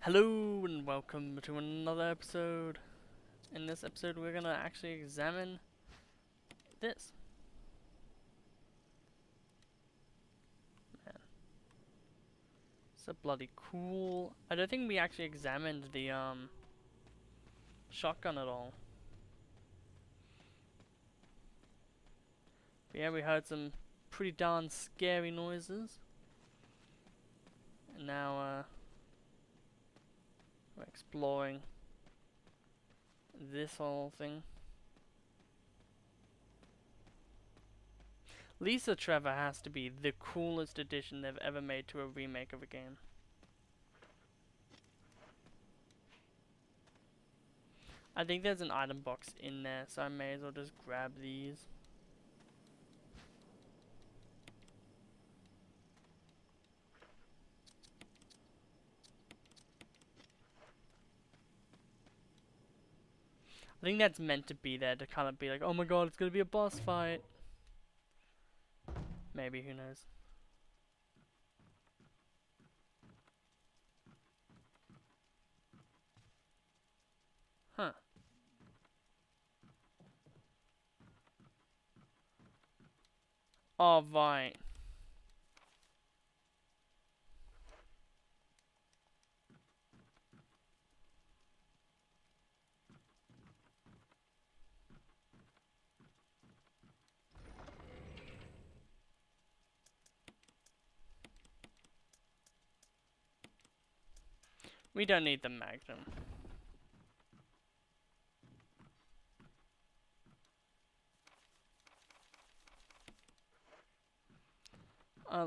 Hello and welcome to another episode. In this episode we're gonna actually examine this. Man. It's a bloody cool. I don't think we actually examined the shotgun at all. But yeah, we heard some pretty darn scary noises. And now we're exploring this whole thing. Lisa Trevor has to be the coolest addition they've ever made to a remake of a game. I think there's an item box in there, so I may as well just grab these. I think that's meant to be there to kind of be like, oh my god, it's gonna be a boss fight. Maybe, who knows. Huh. Oh, right. We don't need the magnum.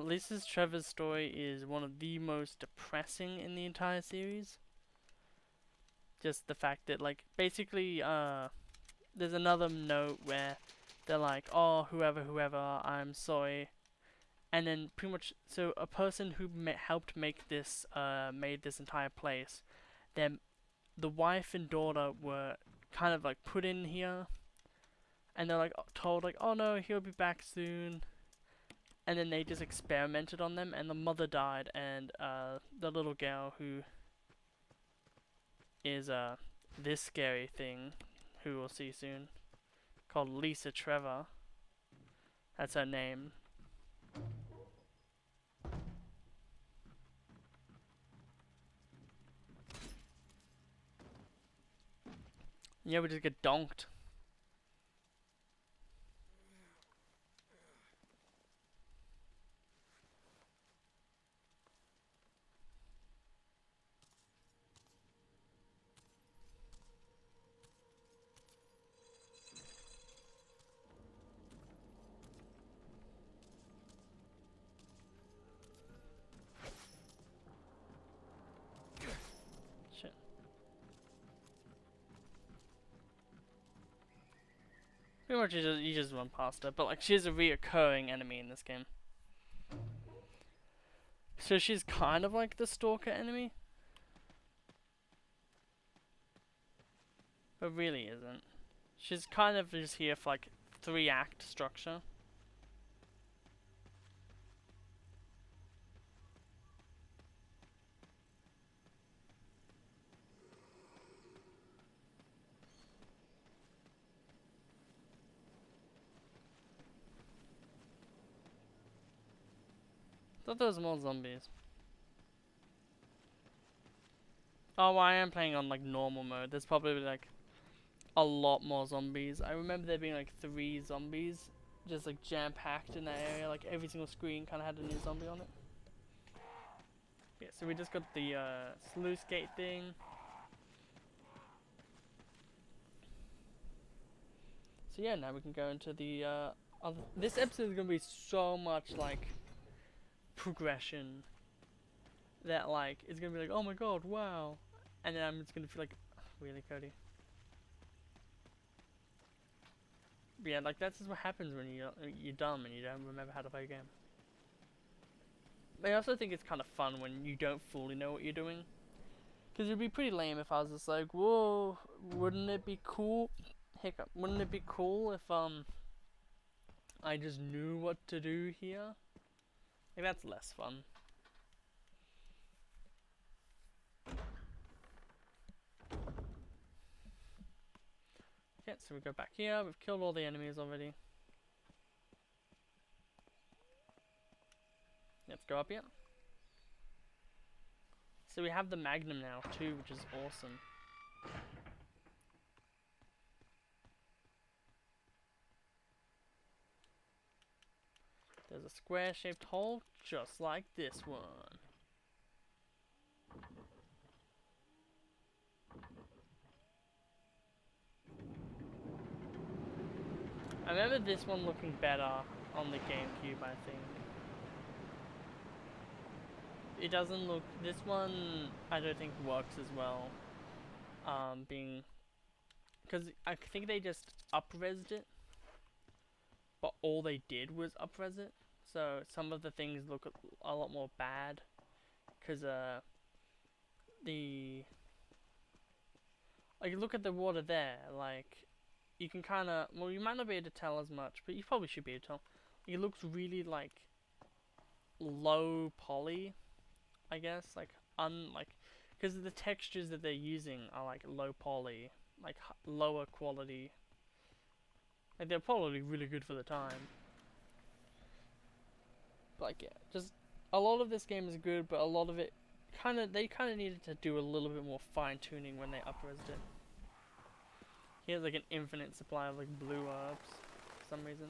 Lisa's Trevor's story is one of the most depressing in the entire series. Just the fact that, like, basically, there's another note where they're like, oh, whoever, I'm sorry. And then pretty much, so a person who helped make this, made this entire place, then the wife and daughter were kind of like put in here, and they're like told like, oh no, he'll be back soon. And then they just experimented on them, and the mother died, and the little girl who is this scary thing, who we'll see soon, called Lisa Trevor. That's her name. Yeah, we just get donked. Shit. Pretty much you just run past her, but like she's a reoccurring enemy in this game. So she's kind of like the stalker enemy, but really isn't. She's kind of just here for like 3-act structure. Thought there was more zombies. Oh, well, I am playing on like normal mode. There's probably like a lot more zombies. I remember there being like 3 zombies just like jam packed in that area. Like every single screen kind of had a new zombie on it. Yeah, so we just got the sluice gate thing. So yeah, now we can go into the other. This episode is gonna be so much like progression that like it's gonna be like, oh my god, wow, and then I'm just gonna feel like, really, Cody? But yeah, like that's just what happens when you're dumb and you don't remember how to play a game. But I also think it's kind of fun when you don't fully know what you're doing. Because it'd be pretty lame if I was just like, whoa, wouldn't it be cool? Hiccup. Wouldn't it be cool if I just knew what to do here? Like that's less fun. So we go back here. We've killed all the enemies already. Let's go up here. So we have the Magnum now too, which is awesome. There's a square-shaped hole, just like this one. I remember this one looking better on the GameCube, I think. It doesn't look... This one, I don't think works as well. Because I think they just up-resed it. But all they did was up-res it. So some of the things look a lot more bad. Because, like, look at the water there. Like, you can kind of... Well, you might not be able to tell as much, but you probably should be able to tell. It looks really, like, low poly, I guess. Like, because the textures that they're using are, like, low poly. Like, lower quality. Like, they're probably really good for the time. But, like, yeah, just... A lot of this game is good, but a lot of it... They kind of needed to do a little bit more fine-tuning when they up-resed it. He has like an infinite supply of like blue herbs for some reason.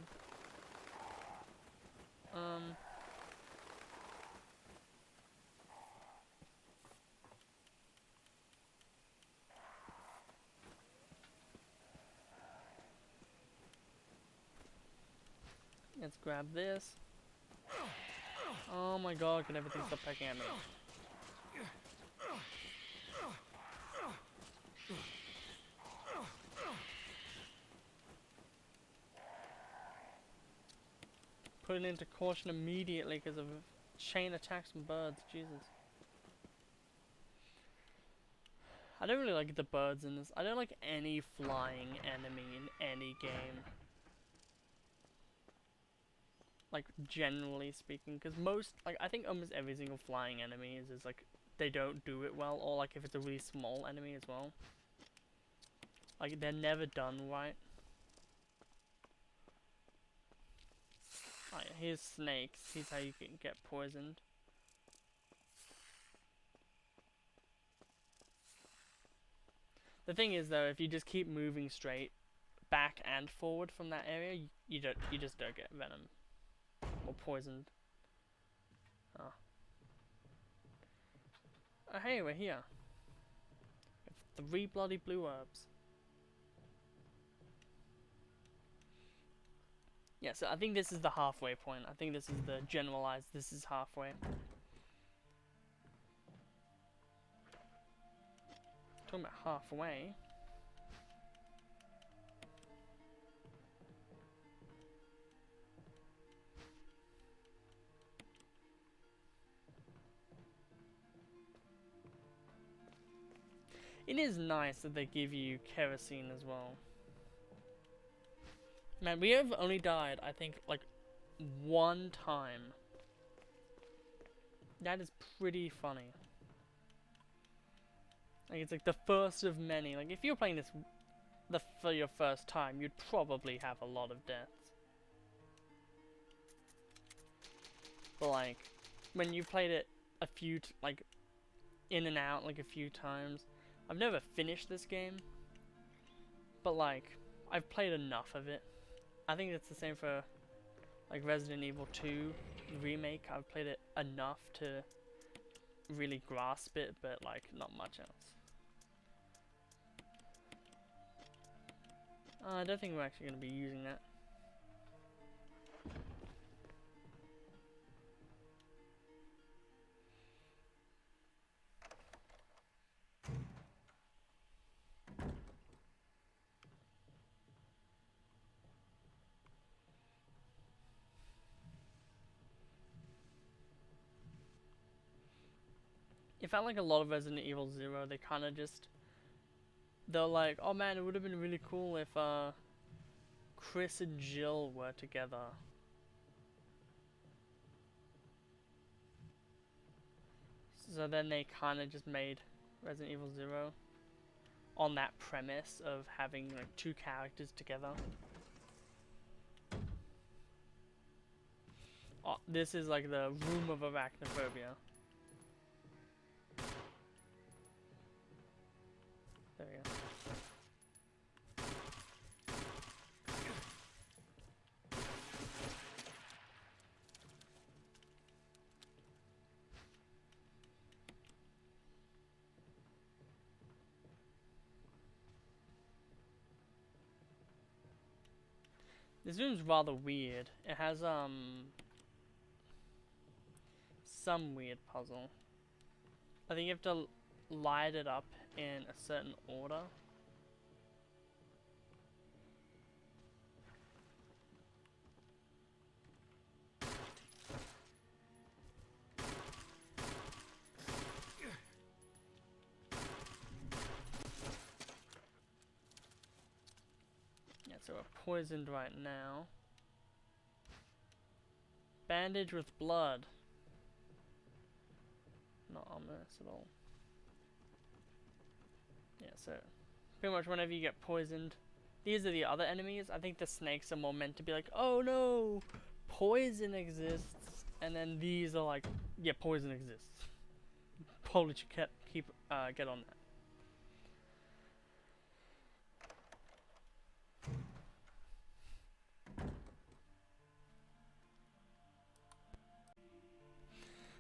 Let's grab this. Oh my god, can everything stop pecking at me? Put it into caution immediately because of chain attacks from birds, Jesus. I don't really like the birds in this. I don't like any flying enemy in any game. Like, generally speaking, because I think almost every single flying enemy is like, they don't do it well, or like if it's a really small enemy as well. Like, they're never done right. Oh yeah, here's snakes. Here's how you can get poisoned. The thing is though, if you just keep moving straight back and forward from that area, you just don't get venom or poisoned. Oh. Oh hey, we're here. 3 bloody blue herbs. Yeah, so I think this is the halfway point. I think this is the generalized, this is halfway. Talking about halfway. It is nice that they give you kerosene as well. Man, we have only died, I think, like, 1 time. That is pretty funny. Like, it's like the first of many. Like, if you're playing this for your first time, you'd probably have a lot of deaths. But, like, when you played it a few, like, in and out, like, a few times. I've never finished this game. But, like, I've played enough of it. I think it's the same for, like, Resident Evil 2 Remake. I've played it enough to really grasp it, but, like, not much else. I don't think we're actually going to be using that. It felt like a lot of Resident Evil 0, they kind of just... They're like, oh man, it would have been really cool if Chris and Jill were together. So then they kind of just made Resident Evil 0. on that premise of having like two characters together. Oh, this is like the room of arachnophobia. There we go. This room's rather weird. It has some weird puzzle. I think you have to light it up in a certain order. Yeah, so we're poisoned right now. Bandage with blood. Not ominous at all. Yeah, so pretty much whenever you get poisoned, these are the other enemies. I think the snakes are more meant to be like, oh no, poison exists, and then these are like, yeah, poison exists. Probably should get on that.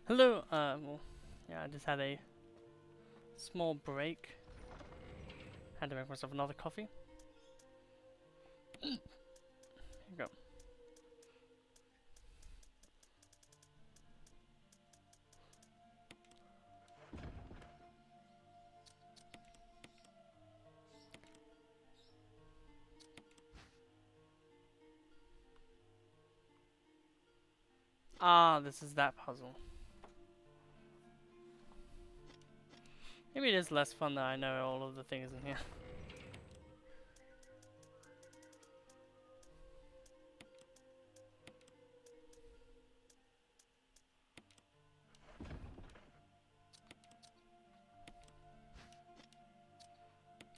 Hello, well, yeah, I just had a small break. Had to make myself another coffee. Here you go. Ah, this is that puzzle. Maybe it is less fun that I know all of the things in here.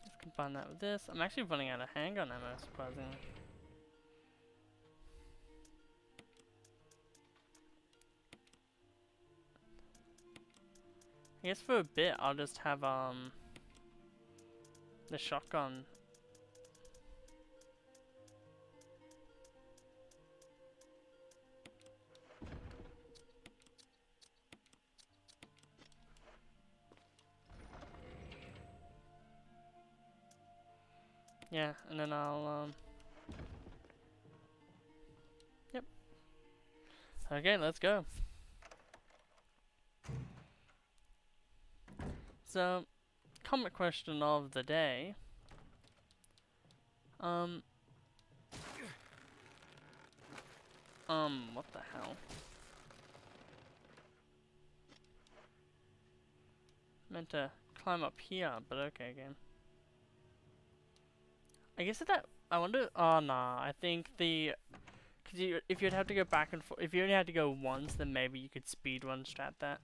Let's combine that with this. I'm actually running out of handgun ammo, surprisingly. I guess for a bit I'll just have the shotgun. Yeah, and then I'll yep. Okay, let's go. So, comic question of the day. What the hell? Meant to climb up here, but okay, game. I guess that I wonder. Oh nah, I think cause if you'd have to go back and forth, if you only had to go once, then maybe you could speedrun strat that.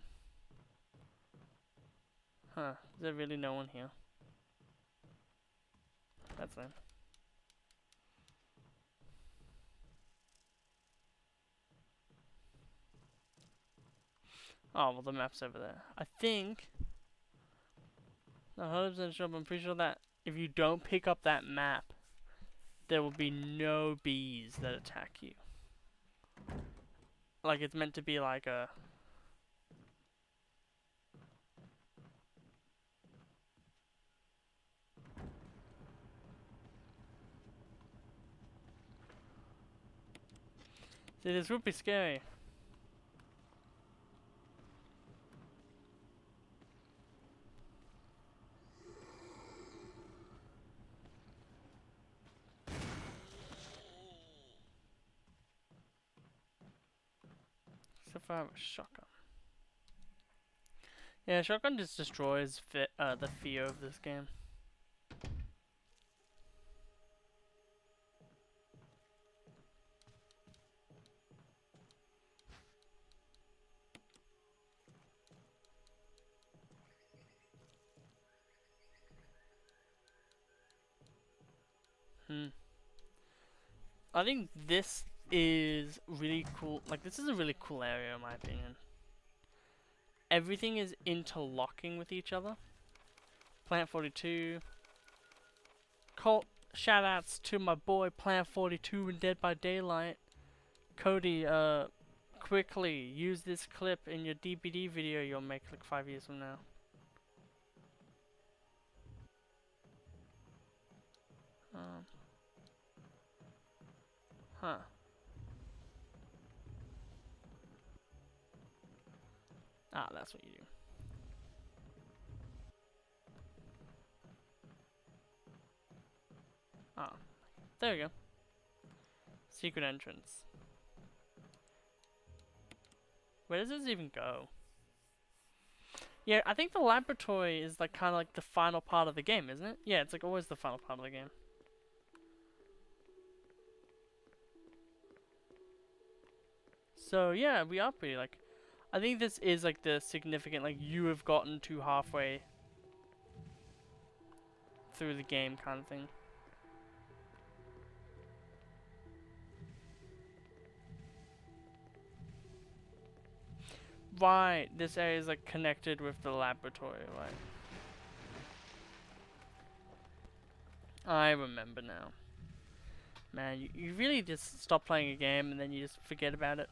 Huh? Is there really no one here? That's lame. Oh well, the map's over there. I think. Not 100% sure, but I'm pretty sure that if you don't pick up that map, there will be no bees that attack you. Like it's meant to be like a. See, this would be scary. So far, I have a shotgun. Yeah, shotgun just destroys the fear of this game. Hmm. I think this is really cool. Like, this is a really cool area in my opinion. Everything is interlocking with each other. Plant 42. Call shoutouts to my boy Plant 42 and Dead by Daylight. Cody, quickly use this clip in your DBD video you'll make like 5 years from now. Um, huh. Ah, that's what you do. Ah, there we go. Secret entrance. Where does this even go? Yeah, I think the laboratory is like kind of like the final part of the game, isn't it? Yeah, it's like always the final part of the game. So yeah, we are pretty like. I think this is like the significant like you have gotten to halfway through the game kind of thing. Right, this area is like connected with the laboratory, right? I remember now. Man, you really just stop playing a game and then you just forget about it.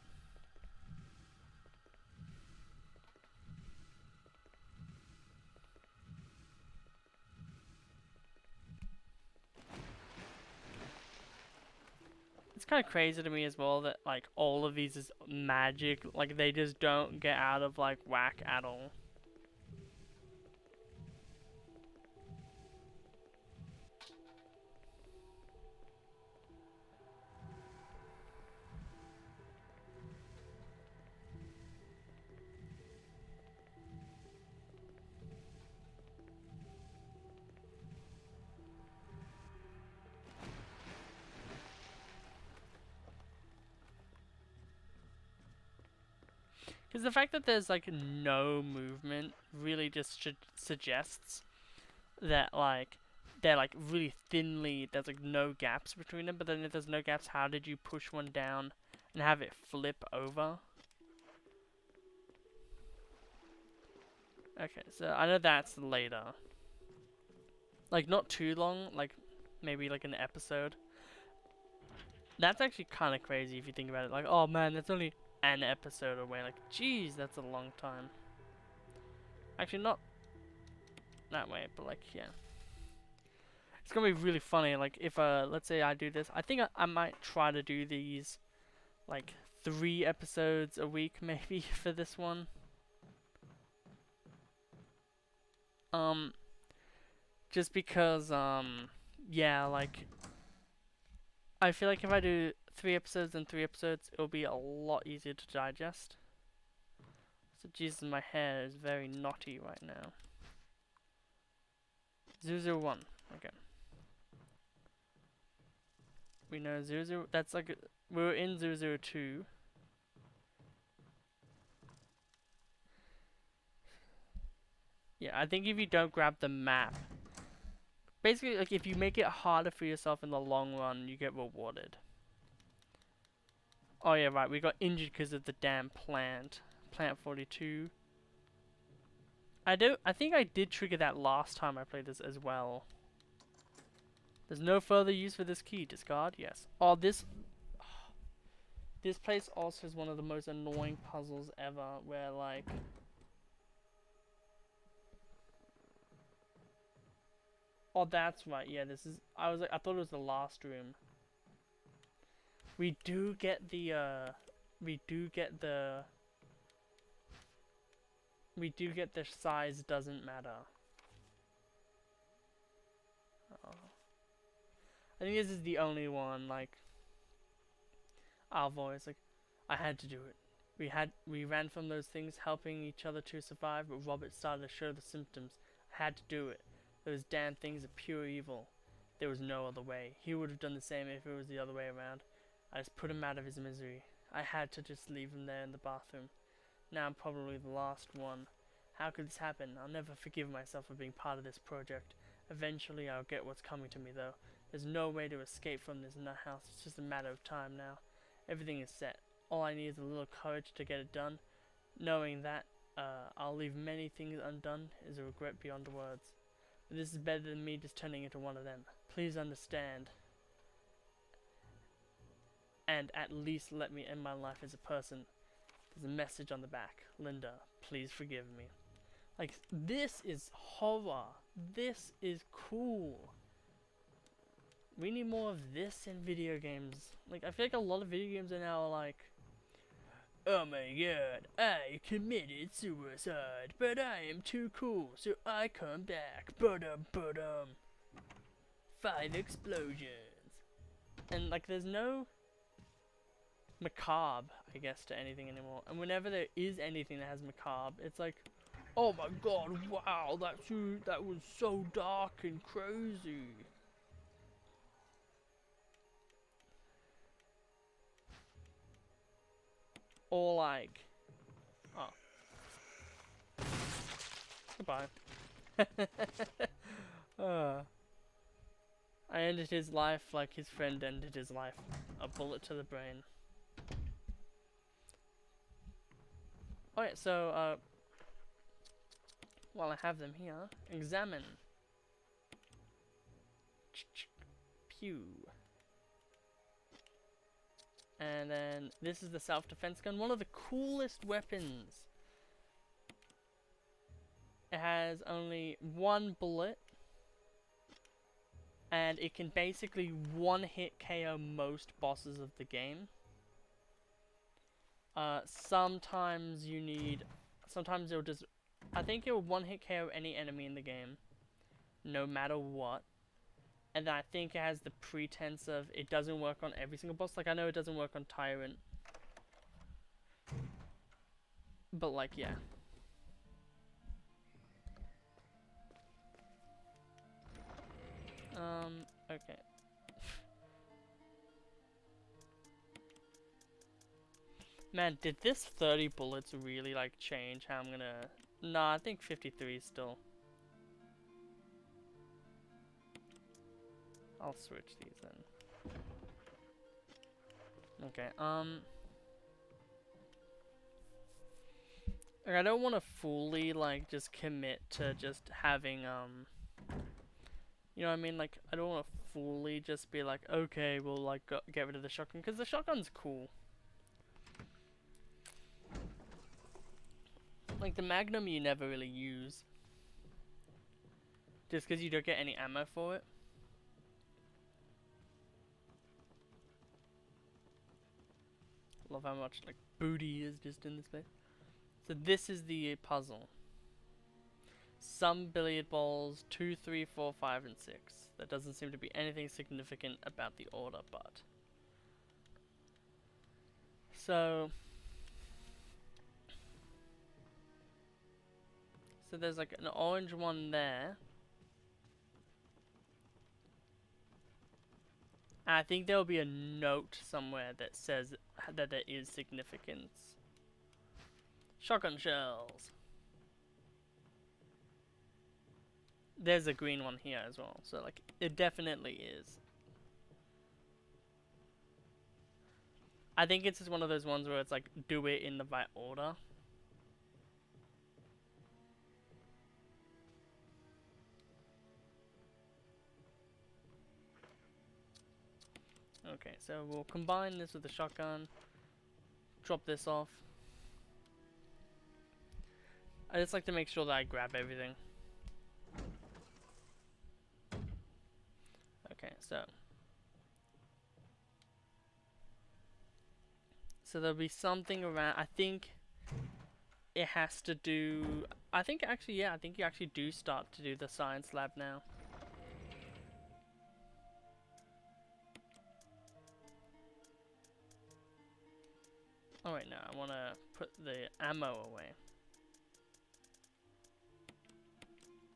It's kind of crazy to me as well that like all of these is magic, like they just don't get out of like whack at all. Because the fact that there's like no movement really just suggests that like they're like really thinly, there's like no gaps between them, but then if there's no gaps, how did you push one down and have it flip over? Okay, so I know that's later. Like not too long, like maybe like an episode. That's actually kind of crazy if you think about it. Like, oh man, that's only an episode away. Like, geez, that's a long time. Actually, not that way, but like, yeah. It's gonna be really funny. Like, if let's say I do this, I think I might try to do these, like, 3 episodes a week maybe for this one. Just because, yeah, like, I feel like if I do 3 episodes and 3 episodes, it'll be a lot easier to digest. So, Jesus, my hair is very knotty right now. 001. Okay. We know 00. That's like we were in 002. Yeah, I think if you don't grab the map, basically like if you make it harder for yourself in the long run, you get rewarded. Oh yeah, right. We got injured because of the damn plant. Plant 42. I think I did trigger that last time I played this as well. There's no further use for this key. Discard? Yes. Oh, this place also is one of the most annoying puzzles ever, where like... Oh, that's right. Yeah, this is... I thought it was the last room. We do get the, the size doesn't matter. Oh. I think this is the only one, like... Our voice, like, I had to do it. We ran from those things, helping each other to survive, but Robert started to show the symptoms. I had to do it. Those damn things are pure evil. There was no other way. He would have done the same if it was the other way around. I just put him out of his misery. I had to just leave him there in the bathroom. Now I'm probably the last one. How could this happen? I'll never forgive myself for being part of this project. Eventually I'll get what's coming to me though. There's no way to escape from this nut house. It's just a matter of time now. Everything is set. All I need is a little courage to get it done. Knowing that I'll leave many things undone is a regret beyond words. But this is better than me just turning into one of them. Please understand. And at least let me end my life as a person. There's a message on the back. Linda, please forgive me. Like, this is horror. This is cool. We need more of this in video games. Like, I feel like a lot of video games are now like, oh my god, I committed suicide, but I am too cool, so I come back. Ba-dum. 5 explosions. And like, there's no macabre, I guess, to anything anymore. And whenever there is anything that has macabre, it's like, oh my god, wow, that was so dark and crazy. Or like, oh, goodbye. I ended his life like his friend ended his life. A bullet to the brain. Alright, so, while I have them here, examine. Pew. And then this is the self-defense gun, one of the coolest weapons. It has only 1 bullet, and it can basically one-hit KO most bosses of the game. Sometimes it'll just, I think it'll one-hit KO any enemy in the game, no matter what. And then I think it has the pretense of it doesn't work on every single boss. Like, I know it doesn't work on Tyrant. But, like, yeah. Okay. Man, did this 30 bullets really, like, change how I'm gonna... Nah, I think 53 still. I'll switch these then. Okay, like, I don't want to fully, like, just commit to just having, you know what I mean? Like, I don't want to fully just be like, okay, we'll, like, get rid of the shotgun, because the shotgun's cool. Like, the Magnum you never really use. Just because you don't get any ammo for it. Love how much, like, booty is just in this place. So this is the puzzle. Some billiard balls, 2, 3, 4, 5, and 6. There doesn't seem to be anything significant about the order, but... So there's like an orange one there. And I think there'll be a note somewhere that says that there is significance. Shotgun shells. There's a green one here as well, so like it definitely is. I think it's just one of those ones where it's like, do it in the right order. Okay, so we'll combine this with the shotgun. Drop this off. I just like to make sure that I grab everything. Okay, so there'll be something around, I think it has to do, I think actually, yeah, I think you actually do start to do the science lab now. Oh wait, no, I want to put the ammo away.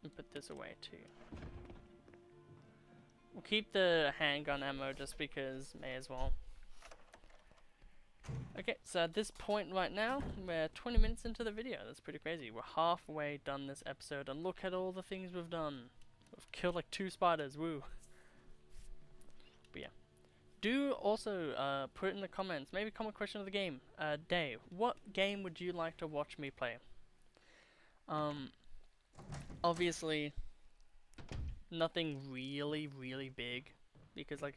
And put this away too. We'll keep the handgun ammo just because, may as well. Okay, so at this point right now, we're 20 minutes into the video. That's pretty crazy. We're halfway done this episode, and look at all the things we've done. We've killed like 2 spiders, woo. But yeah. Do also put it in the comments. Maybe comment question of the game. Dave, what game would you like to watch me play? Obviously, nothing really big, because like,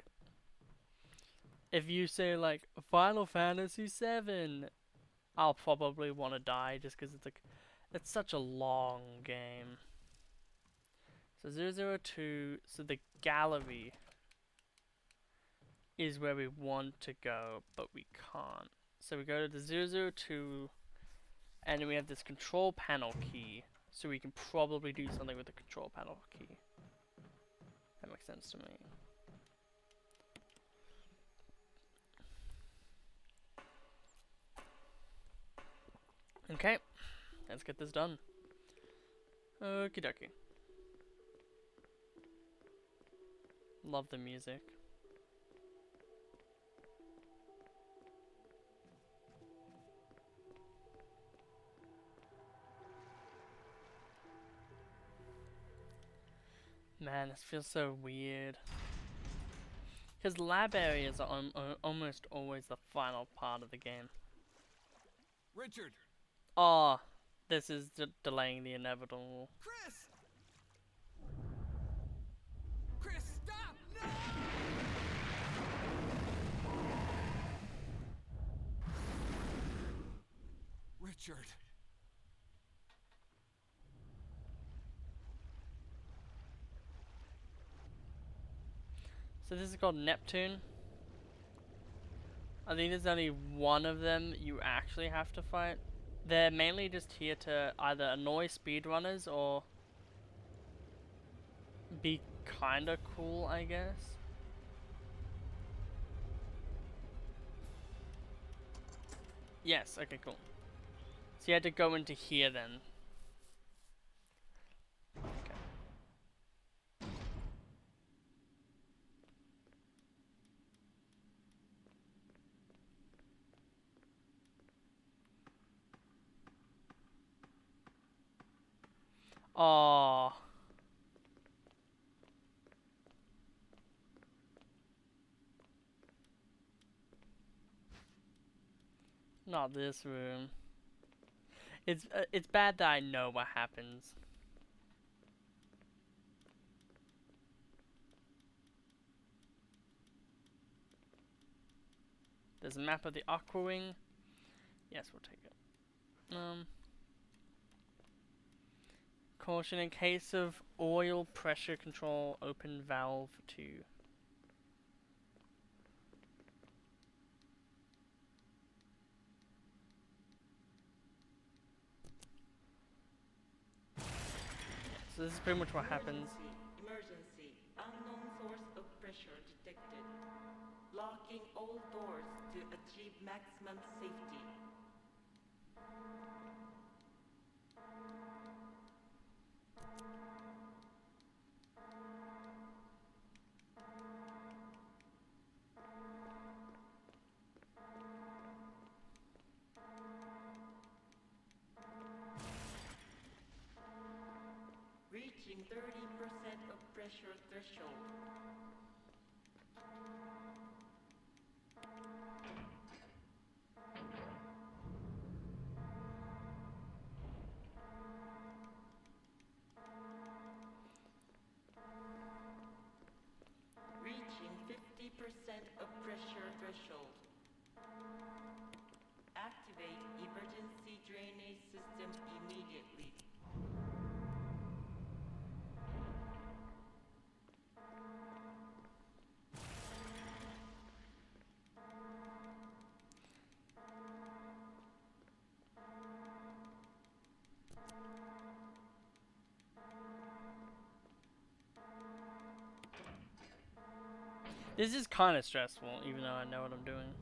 if you say like Final Fantasy VII, I'll probably want to die just because it's like, it's such a long game. So 002, so the gallery is where we want to go, but we can't. So we go to the 002, and then we have this control panel key, so we can probably do something with the control panel key. That makes sense to me. Okay, let's get this done. Okie dokie. Love the music. Man, this feels so weird. Because lab areas are almost always the final part of the game. Richard! Oh, this is delaying the inevitable. Chris! Chris, stop! No! Richard. So this is called Neptune. I think there's only one of them you actually have to fight. They're mainly just here to either annoy speedrunners or be kinda cool, I guess. Yes, okay, cool. So you had to go into here then. Okay. Oh. Not this room. It's bad that I know what happens. There's a map of the Aqua Wing. Yes, we'll take it. Caution in case of oil pressure control, open valve 2. So this is pretty much what happens. Emergency. Unknown source of pressure detected. Locking all doors to achieve maximum safety. Reaching 30% of pressure threshold. Reaching 50% of pressure threshold. Activate emergency drainage system immediately. This is kind of stressful, even though I know what I'm doing.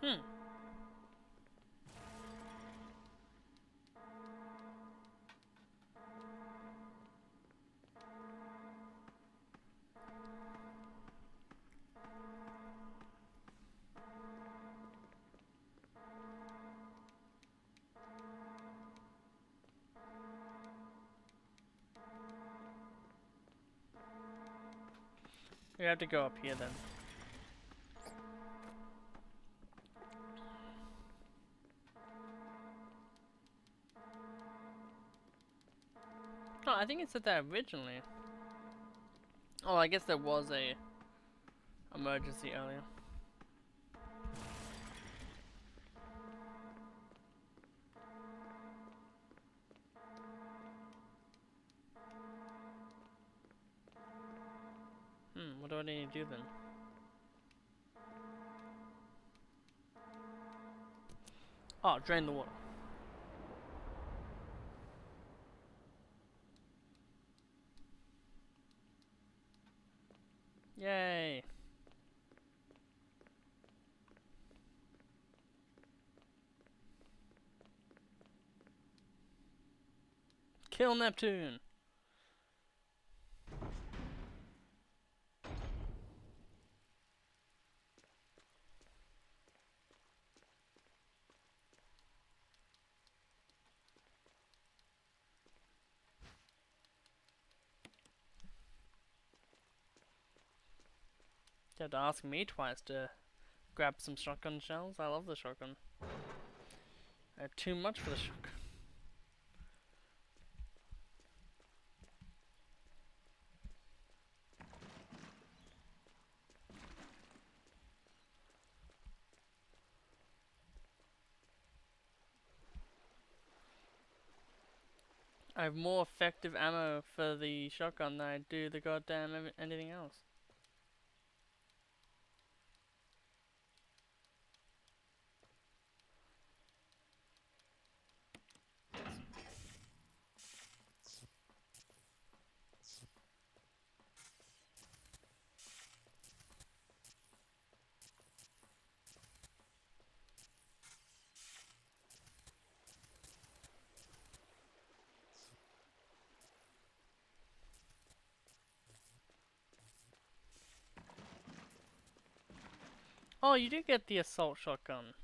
Hmm. We have to go up here then. Oh, I think it said that originally. Oh, I guess there was a emergency earlier. What do I need to do then? Oh, drain the water. Yay! Kill Neptune! You had to ask me twice to grab some shotgun shells. I love the shotgun. I had too much for the shotgun. I have more effective ammo for the shotgun than I do the goddamn anything else. Oh, you do get the assault shotgun.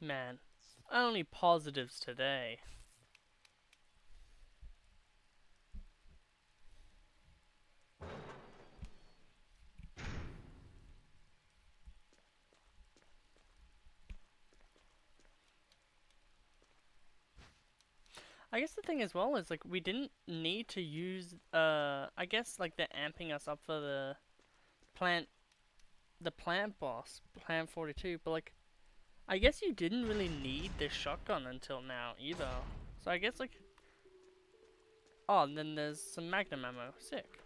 Man, only positives today. I guess the thing as well is like we didn't need to use I guess like they're amping us up for plant the plant boss, Plant 42, but like I guess you didn't really need this shotgun until now either. So I guess like oh, and then there's some magnum ammo. Sick.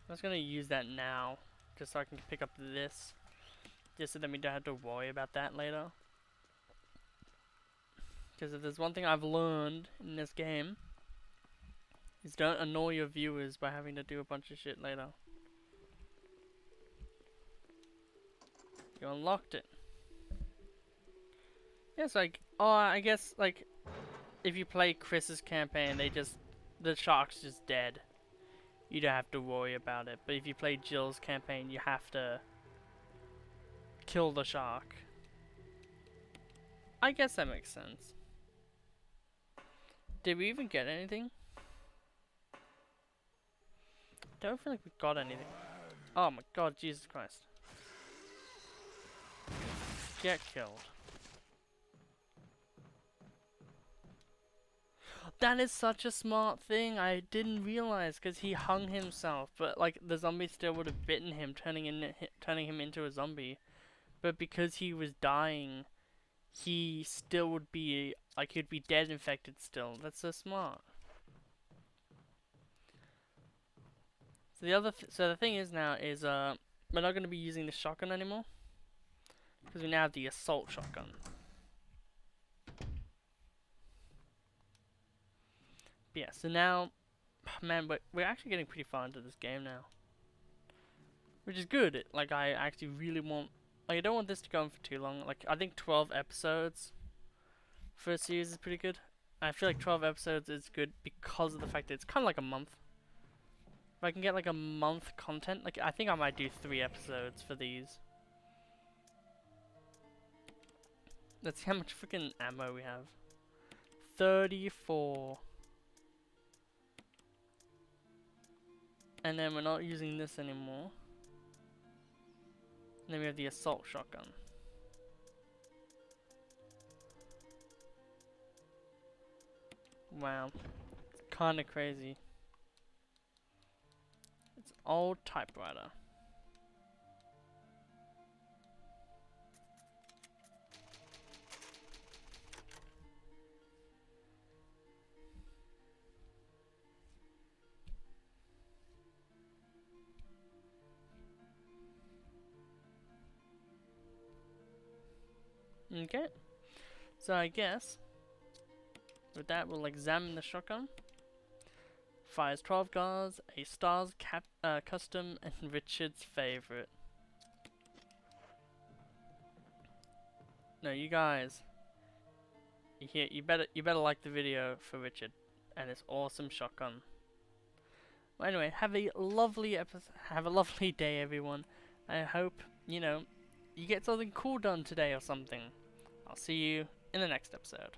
I'm just gonna use that now, just so I can pick up this, just so that we don't have to worry about that later. Because if there's one thing I've learned in this game, is don't annoy your viewers by having to do a bunch of shit later. You unlocked it. Yeah, it's like, oh, I guess, like, if you play Chris's campaign, the shark's just dead. You don't have to worry about it. But if you play Jill's campaign, you have to kill the shark. I guess that makes sense. Did we even get anything? Don't feel like we got anything. Oh my god, Jesus Christ. Get killed. That is such a smart thing. I didn't realize because he hung himself, but like the zombie still would have bitten him, turning him into a zombie. But because he was dying, he still would be like he'd be dead infected still. That's so smart. So the thing is now is we're not going to be using the shotgun anymore because we now have the assault shotgun. But yeah, so now, man, we're actually getting pretty far into this game now, which is good. Like I actually really want, like I don't want this to go on for too long. Like I think 12 episodes for a series is pretty good. I feel like 12 episodes is good because of the fact that it's kind of like a month. If I can get like a month content, like I think I might do 3 episodes for these. Let's see how much freaking ammo we have. 34. And then we're not using this anymore. And then we have the assault shotgun. Wow. It's kinda crazy. It's an old typewriter. Okay. So I guess with that we'll examine the shotgun. Fires 12 guards, a Stars custom, and Richard's favorite. No, you guys. You better like the video for Richard and his awesome shotgun. Well, anyway, have a lovely have a lovely day, everyone. I hope you get something cool done today or something. I'll see you in the next episode.